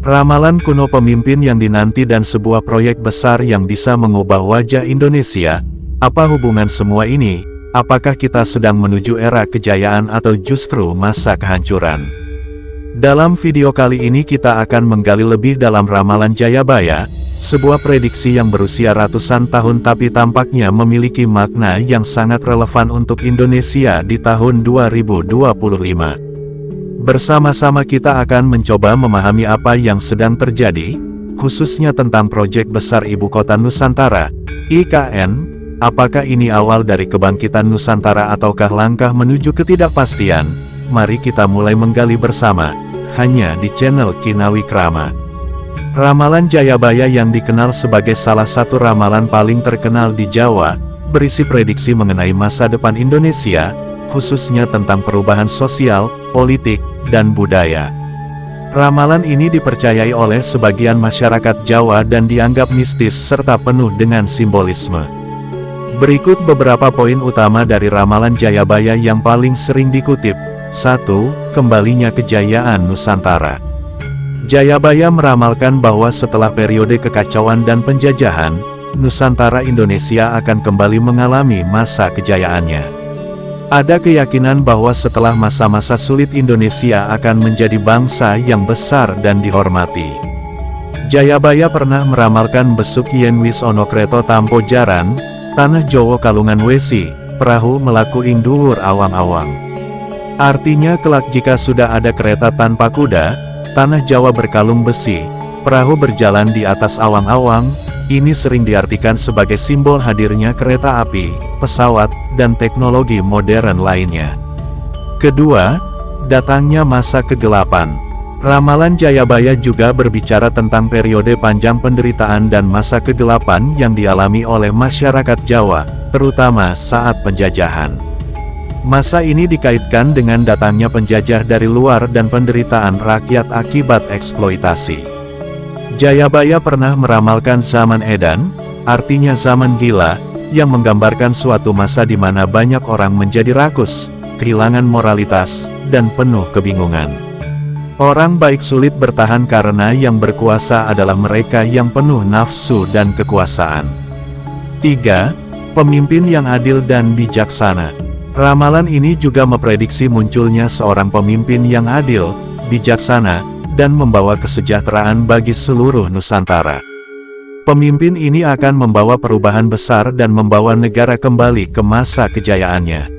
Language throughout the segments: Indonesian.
Ramalan kuno pemimpin yang dinanti dan sebuah proyek besar yang bisa mengubah wajah Indonesia. Apa hubungan semua ini? Apakah kita sedang menuju era kejayaan atau justru masa kehancuran? Dalam video kali ini kita akan menggali lebih dalam ramalan Jayabaya, sebuah prediksi yang berusia ratusan tahun tapi tampaknya memiliki makna yang sangat relevan untuk Indonesia di tahun 2025. Bersama-sama kita akan mencoba memahami apa yang sedang terjadi, khususnya tentang proyek besar Ibu Kota Nusantara, IKN. Apakah ini awal dari kebangkitan Nusantara ataukah langkah menuju ketidakpastian? Mari kita mulai menggali bersama, hanya di channel Kinawi Krama. Ramalan Jayabaya yang dikenal sebagai salah satu ramalan paling terkenal di Jawa, berisi prediksi mengenai masa depan Indonesia, khususnya tentang perubahan sosial, politik, dan budaya. Ramalan ini dipercayai oleh sebagian masyarakat Jawa dan dianggap mistis serta penuh dengan simbolisme. Berikut beberapa poin utama dari ramalan Jayabaya yang paling sering dikutip. 1. Kembalinya kejayaan Nusantara. Jayabaya meramalkan bahwa setelah periode kekacauan dan penjajahan, Nusantara Indonesia akan kembali mengalami masa kejayaannya. Ada keyakinan bahwa setelah masa-masa sulit Indonesia akan menjadi bangsa yang besar dan dihormati. Jayabaya pernah meramalkan besuk yen wis ono kreta tampo jaran, tanah Jowo kalungan wesi, perahu melaku ing dhuwur awang-awang. Artinya kelak jika sudah ada kereta tanpa kuda, tanah Jawa berkalung besi, perahu berjalan di atas awang-awang. Ini sering diartikan sebagai simbol hadirnya kereta api, pesawat, dan teknologi modern lainnya. Kedua, datangnya masa kegelapan. Ramalan Jayabaya juga berbicara tentang periode panjang penderitaan dan masa kegelapan yang dialami oleh masyarakat Jawa, terutama saat penjajahan. Masa ini dikaitkan dengan datangnya penjajah dari luar dan penderitaan rakyat akibat eksploitasi. Jayabaya pernah meramalkan zaman edan, artinya zaman gila, yang menggambarkan suatu masa di mana banyak orang menjadi rakus, kehilangan moralitas, dan penuh kebingungan. Orang baik sulit bertahan karena yang berkuasa adalah mereka yang penuh nafsu dan kekuasaan. 3. Pemimpin yang adil dan bijaksana. Ramalan ini juga memprediksi munculnya seorang pemimpin yang adil, bijaksana, dan membawa kesejahteraan bagi seluruh Nusantara. Pemimpin ini akan membawa perubahan besar dan membawa negara kembali ke masa kejayaannya.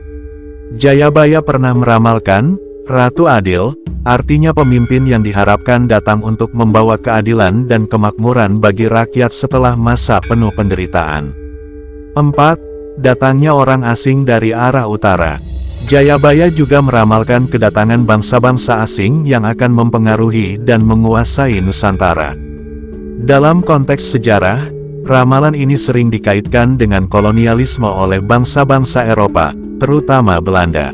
Jayabaya pernah meramalkan, Ratu Adil, artinya pemimpin yang diharapkan datang untuk membawa keadilan dan kemakmuran bagi rakyat setelah masa penuh penderitaan. 4. Datangnya orang asing dari arah utara. Jayabaya juga meramalkan kedatangan bangsa-bangsa asing yang akan mempengaruhi dan menguasai Nusantara. Dalam konteks sejarah, ramalan ini sering dikaitkan dengan kolonialisme oleh bangsa-bangsa Eropa, terutama Belanda.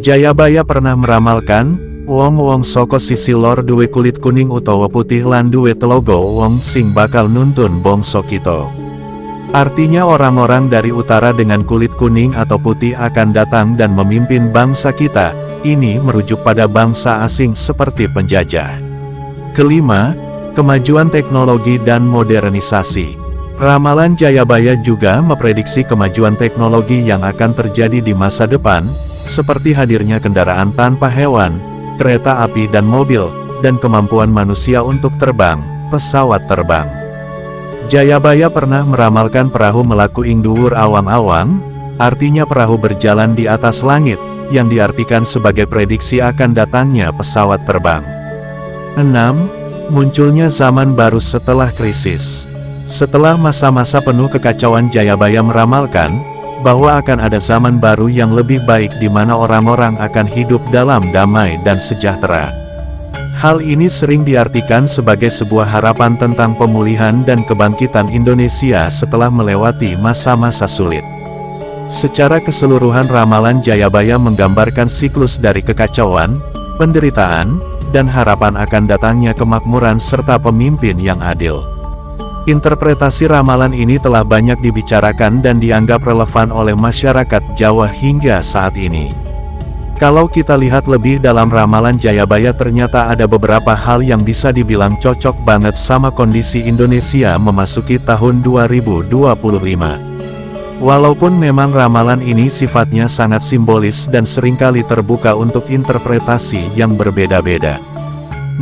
Jayabaya pernah meramalkan, wong-wong saka sisi lor duwe kulit kuning utawa putih lan duwe telogo wong sing bakal nuntun bangsa kita. Artinya orang-orang dari utara dengan kulit kuning atau putih akan datang dan memimpin bangsa kita. Ini merujuk pada bangsa asing seperti penjajah. Kelima, kemajuan teknologi dan modernisasi. Ramalan Jayabaya juga memprediksi kemajuan teknologi yang akan terjadi di masa depan, seperti hadirnya kendaraan tanpa hewan, kereta api dan mobil, dan kemampuan manusia untuk terbang, pesawat terbang. Jayabaya pernah meramalkan perahu melaku ing dhuwur awang-awang, artinya perahu berjalan di atas langit, yang diartikan sebagai prediksi akan datangnya pesawat terbang. 6. Munculnya zaman baru setelah krisis. Setelah masa-masa penuh kekacauan, Jayabaya meramalkan bahwa akan ada zaman baru yang lebih baik di mana orang-orang akan hidup dalam damai dan sejahtera. Hal ini sering diartikan sebagai sebuah harapan tentang pemulihan dan kebangkitan Indonesia setelah melewati masa-masa sulit. Secara keseluruhan ramalan Jayabaya menggambarkan siklus dari kekacauan, penderitaan, dan harapan akan datangnya kemakmuran serta pemimpin yang adil. Interpretasi ramalan ini telah banyak dibicarakan dan dianggap relevan oleh masyarakat Jawa hingga saat ini. Kalau kita lihat lebih dalam ramalan Jayabaya, ternyata ada beberapa hal yang bisa dibilang cocok banget sama kondisi Indonesia memasuki tahun 2025. Walaupun memang ramalan ini sifatnya sangat simbolis dan seringkali terbuka untuk interpretasi yang berbeda-beda.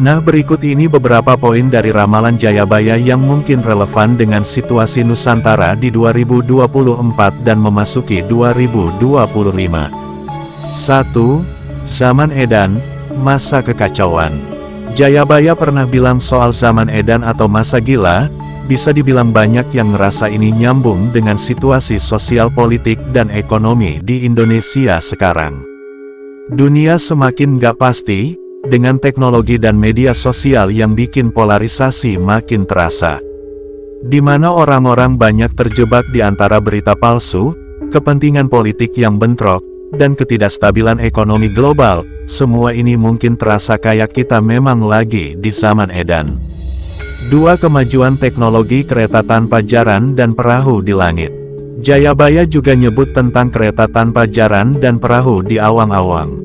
Nah, berikut ini beberapa poin dari ramalan Jayabaya yang mungkin relevan dengan situasi Nusantara di 2024 dan memasuki 2025. 1. Zaman Edan, masa kekacauan. Jayabaya pernah bilang soal zaman Edan atau masa gila, bisa dibilang banyak yang ngerasa ini nyambung dengan situasi sosial politik dan ekonomi di Indonesia sekarang. Dunia semakin gak pasti, dengan teknologi dan media sosial yang bikin polarisasi makin terasa. Di mana orang-orang banyak terjebak di antara berita palsu, kepentingan politik yang bentrok, dan ketidakstabilan ekonomi global. Semua ini mungkin terasa kayak kita memang lagi di zaman Edan. 2. Kemajuan teknologi kereta tanpa jalan dan perahu di langit. Jayabaya juga nyebut tentang kereta tanpa jalan dan perahu di awang-awang.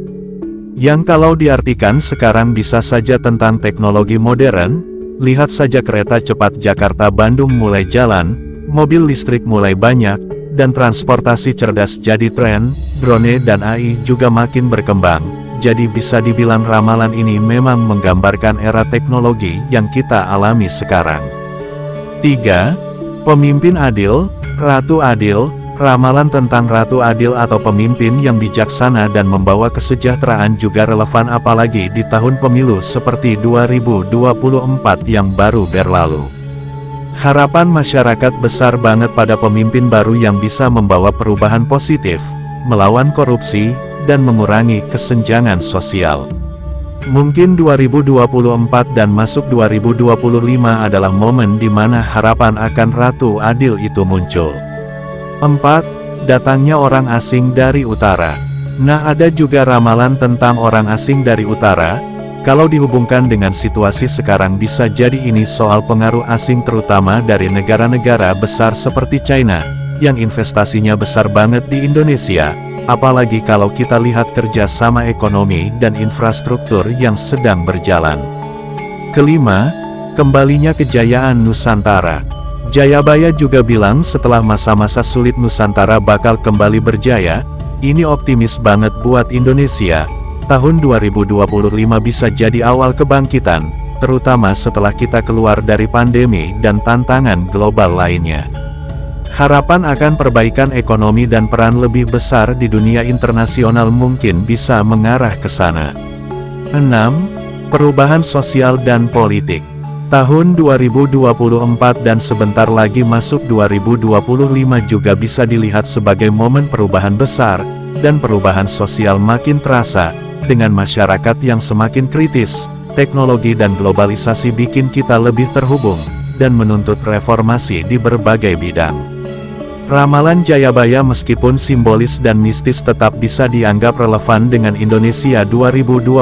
Yang kalau diartikan sekarang bisa saja tentang teknologi modern. Lihat saja kereta cepat Jakarta-Bandung mulai jalan, mobil listrik mulai banyak, dan transportasi cerdas jadi tren, drone dan AI juga makin berkembang. Jadi bisa dibilang ramalan ini memang menggambarkan era teknologi yang kita alami sekarang. 3. Pemimpin adil, Ratu Adil. Ramalan tentang Ratu Adil atau pemimpin yang bijaksana dan membawa kesejahteraan juga relevan apalagi di tahun pemilu seperti 2024 yang baru berlalu. Harapan masyarakat besar banget pada pemimpin baru yang bisa membawa perubahan positif, melawan korupsi, dan mengurangi kesenjangan sosial. Mungkin 2024 dan masuk 2025 adalah momen di mana harapan akan Ratu Adil itu muncul. 4. Datangnya orang asing dari utara. Nah, ada juga ramalan tentang orang asing dari utara. Kalau dihubungkan dengan situasi sekarang bisa jadi ini soal pengaruh asing terutama dari negara-negara besar seperti China, yang investasinya besar banget di Indonesia, apalagi kalau kita lihat kerjasama ekonomi dan infrastruktur yang sedang berjalan. 5. Kembalinya kejayaan Nusantara. Jayabaya juga bilang setelah masa-masa sulit Nusantara bakal kembali berjaya. Ini optimis banget buat Indonesia. Tahun 2025 bisa jadi awal kebangkitan, terutama setelah kita keluar dari pandemi dan tantangan global lainnya. Harapan akan perbaikan ekonomi dan peran lebih besar di dunia internasional mungkin bisa mengarah ke sana. 6. Perubahan sosial dan politik. Tahun 2024 dan sebentar lagi masuk 2025 juga bisa dilihat sebagai momen perubahan besar, dan perubahan sosial makin terasa, dengan masyarakat yang semakin kritis. Teknologi dan globalisasi bikin kita lebih terhubung, dan menuntut reformasi di berbagai bidang. Ramalan Jayabaya meskipun simbolis dan mistis tetap bisa dianggap relevan dengan Indonesia 2024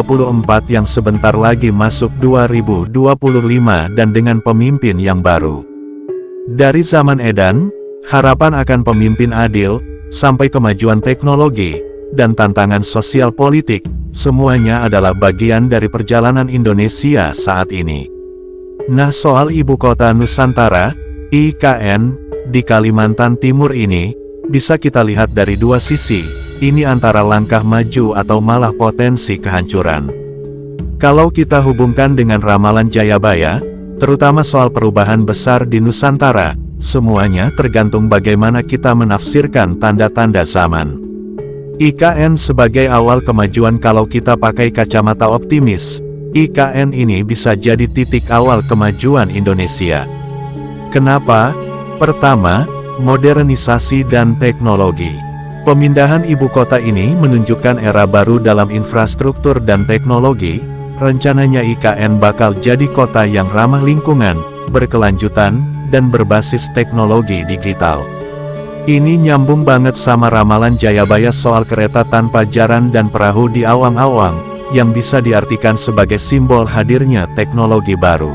yang sebentar lagi masuk 2025 dan dengan pemimpin yang baru. Dari zaman Edan, harapan akan pemimpin adil, sampai kemajuan teknologi, dan tantangan sosial politik, semuanya adalah bagian dari perjalanan Indonesia saat ini. Nah, soal Ibu Kota Nusantara, IKN, di Kalimantan Timur ini, bisa kita lihat dari dua sisi, ini antara langkah maju atau malah potensi kehancuran. Kalau kita hubungkan dengan ramalan Jayabaya, terutama soal perubahan besar di Nusantara, semuanya tergantung bagaimana kita menafsirkan tanda-tanda zaman. IKN sebagai awal kemajuan. Kalau kita pakai kacamata optimis, IKN ini bisa jadi titik awal kemajuan Indonesia. Kenapa? Pertama, modernisasi dan teknologi. Pemindahan ibu kota ini menunjukkan era baru dalam infrastruktur dan teknologi. Rencananya IKN bakal jadi kota yang ramah lingkungan, berkelanjutan, dan berbasis teknologi digital. Ini nyambung banget sama ramalan Jayabaya soal kereta tanpa jalan dan perahu di awang-awang, yang bisa diartikan sebagai simbol hadirnya teknologi baru.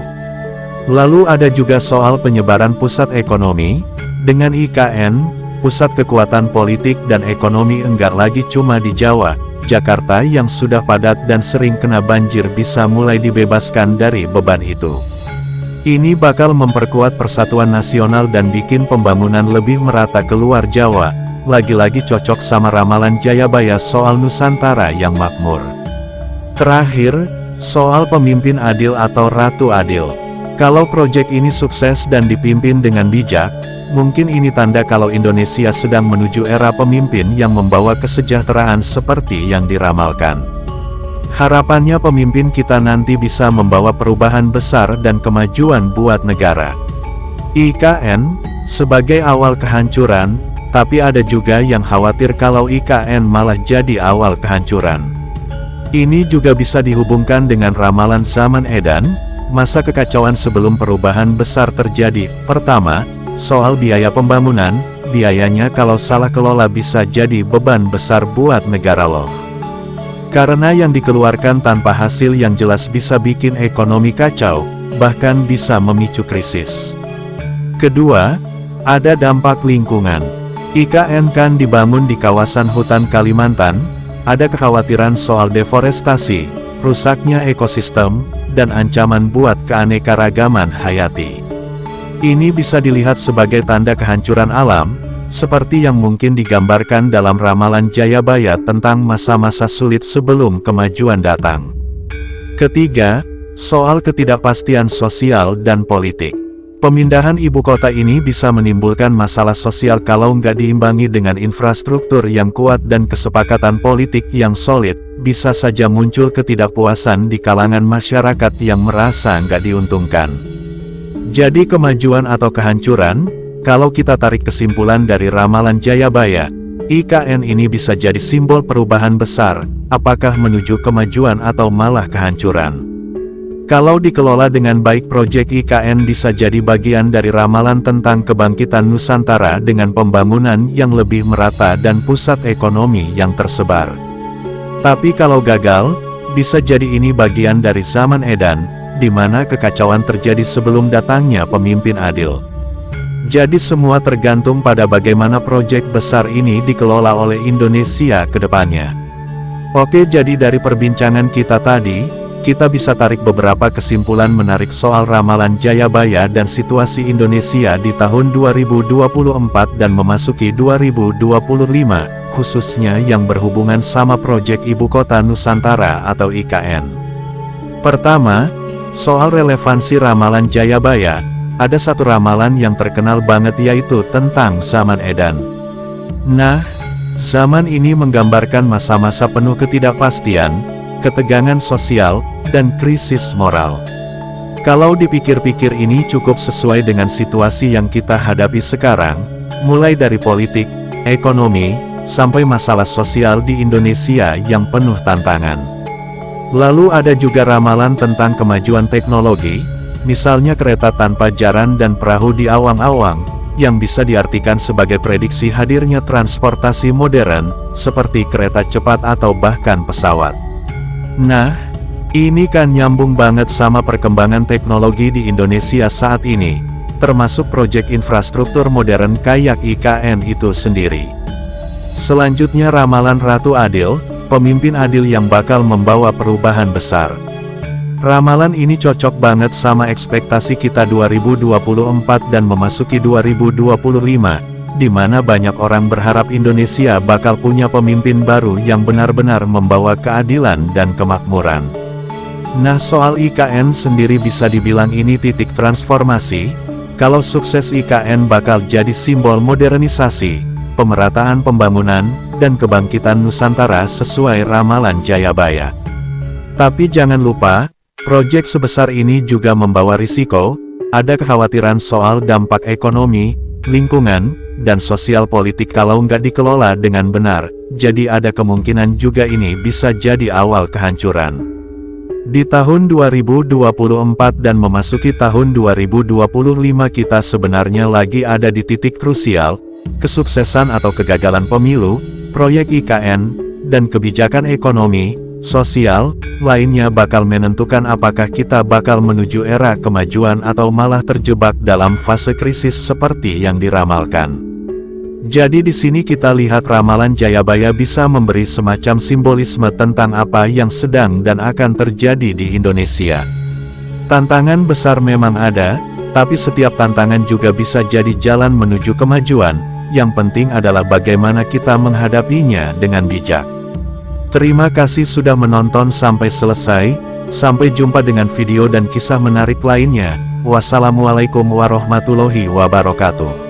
Lalu ada juga soal penyebaran pusat ekonomi. Dengan IKN, pusat kekuatan politik dan ekonomi enggak lagi cuma di Jawa, Jakarta yang sudah padat dan sering kena banjir bisa mulai dibebaskan dari beban itu. Ini bakal memperkuat persatuan nasional dan bikin pembangunan lebih merata keluar Jawa. Lagi-lagi cocok sama ramalan Jayabaya soal Nusantara yang makmur. Terakhir, soal pemimpin adil atau Ratu Adil. Kalau proyek ini sukses dan dipimpin dengan bijak, mungkin ini tanda kalau Indonesia sedang menuju era pemimpin yang membawa kesejahteraan seperti yang diramalkan. Harapannya pemimpin kita nanti bisa membawa perubahan besar dan kemajuan buat negara. IKN, sebagai awal kehancuran, tapi ada juga yang khawatir kalau IKN malah jadi awal kehancuran. Ini juga bisa dihubungkan dengan ramalan zaman edan, masa kekacauan sebelum perubahan besar terjadi. Pertama, soal biaya pembangunan, biayanya kalau salah kelola bisa jadi beban besar buat negara loh. Karena yang dikeluarkan tanpa hasil yang jelas bisa bikin ekonomi kacau, bahkan bisa memicu krisis. Kedua, ada dampak lingkungan. IKN kan dibangun di kawasan hutan Kalimantan, ada kekhawatiran soal deforestasi, rusaknya ekosistem, dan ancaman buat keanekaragaman hayati. Ini bisa dilihat sebagai tanda kehancuran alam, seperti yang mungkin digambarkan dalam ramalan Jayabaya tentang masa-masa sulit sebelum kemajuan datang. Ketiga, soal ketidakpastian sosial dan politik. Pemindahan ibu kota ini bisa menimbulkan masalah sosial kalau nggak diimbangi dengan infrastruktur yang kuat dan kesepakatan politik yang solid, bisa saja muncul ketidakpuasan di kalangan masyarakat yang merasa nggak diuntungkan. Jadi kemajuan atau kehancuran? Kalau kita tarik kesimpulan dari ramalan Jayabaya, IKN ini bisa jadi simbol perubahan besar, apakah menuju kemajuan atau malah kehancuran. Kalau dikelola dengan baik, proyek IKN bisa jadi bagian dari ramalan tentang kebangkitan Nusantara dengan pembangunan yang lebih merata dan pusat ekonomi yang tersebar. Tapi kalau gagal, bisa jadi ini bagian dari zaman edan, di mana kekacauan terjadi sebelum datangnya pemimpin adil. Jadi semua tergantung pada bagaimana proyek besar ini dikelola oleh Indonesia ke depannya. Oke, jadi dari perbincangan kita tadi, kita bisa tarik beberapa kesimpulan menarik soal ramalan Jayabaya dan situasi Indonesia di tahun 2024 dan memasuki 2025, khususnya yang berhubungan sama proyek Ibu Kota Nusantara atau IKN. Pertama, soal relevansi ramalan Jayabaya. Ada satu ramalan yang terkenal banget yaitu tentang zaman edan. Nah, zaman ini menggambarkan masa-masa penuh ketidakpastian, ketegangan sosial, dan krisis moral. Kalau dipikir-pikir ini cukup sesuai dengan situasi yang kita hadapi sekarang, mulai dari politik, ekonomi, sampai masalah sosial di Indonesia yang penuh tantangan. Lalu ada juga ramalan tentang kemajuan teknologi, misalnya kereta tanpa jalan dan perahu di awang-awang, yang bisa diartikan sebagai prediksi hadirnya transportasi modern, seperti kereta cepat atau bahkan pesawat. Nah, ini kan nyambung banget sama perkembangan teknologi di Indonesia saat ini, termasuk proyek infrastruktur modern kayak IKN itu sendiri. Selanjutnya ramalan Ratu Adil, pemimpin adil yang bakal membawa perubahan besar. Ramalan ini cocok banget sama ekspektasi kita 2024 dan memasuki 2025, di mana banyak orang berharap Indonesia bakal punya pemimpin baru yang benar-benar membawa keadilan dan kemakmuran. Nah, soal IKN sendiri bisa dibilang ini titik transformasi. Kalau sukses, IKN bakal jadi simbol modernisasi, pemerataan pembangunan, dan kebangkitan Nusantara sesuai ramalan Jayabaya. Tapi jangan lupa, proyek sebesar ini juga membawa risiko, ada kekhawatiran soal dampak ekonomi, lingkungan, dan sosial politik kalau nggak dikelola dengan benar, jadi ada kemungkinan juga ini bisa jadi awal kehancuran. Di tahun 2024 dan memasuki tahun 2025 kita sebenarnya lagi ada di titik krusial, kesuksesan atau kegagalan pemilu, proyek IKN, dan kebijakan ekonomi, sosial, lainnya bakal menentukan apakah kita bakal menuju era kemajuan atau malah terjebak dalam fase krisis seperti yang diramalkan. Jadi di sini kita lihat ramalan Jayabaya bisa memberi semacam simbolisme tentang apa yang sedang dan akan terjadi di Indonesia. Tantangan besar memang ada, tapi setiap tantangan juga bisa jadi jalan menuju kemajuan. Yang penting adalah bagaimana kita menghadapinya dengan bijak. Terima kasih sudah menonton sampai selesai. Sampai jumpa dengan video dan kisah menarik lainnya. Wassalamualaikum warahmatullahi wabarakatuh.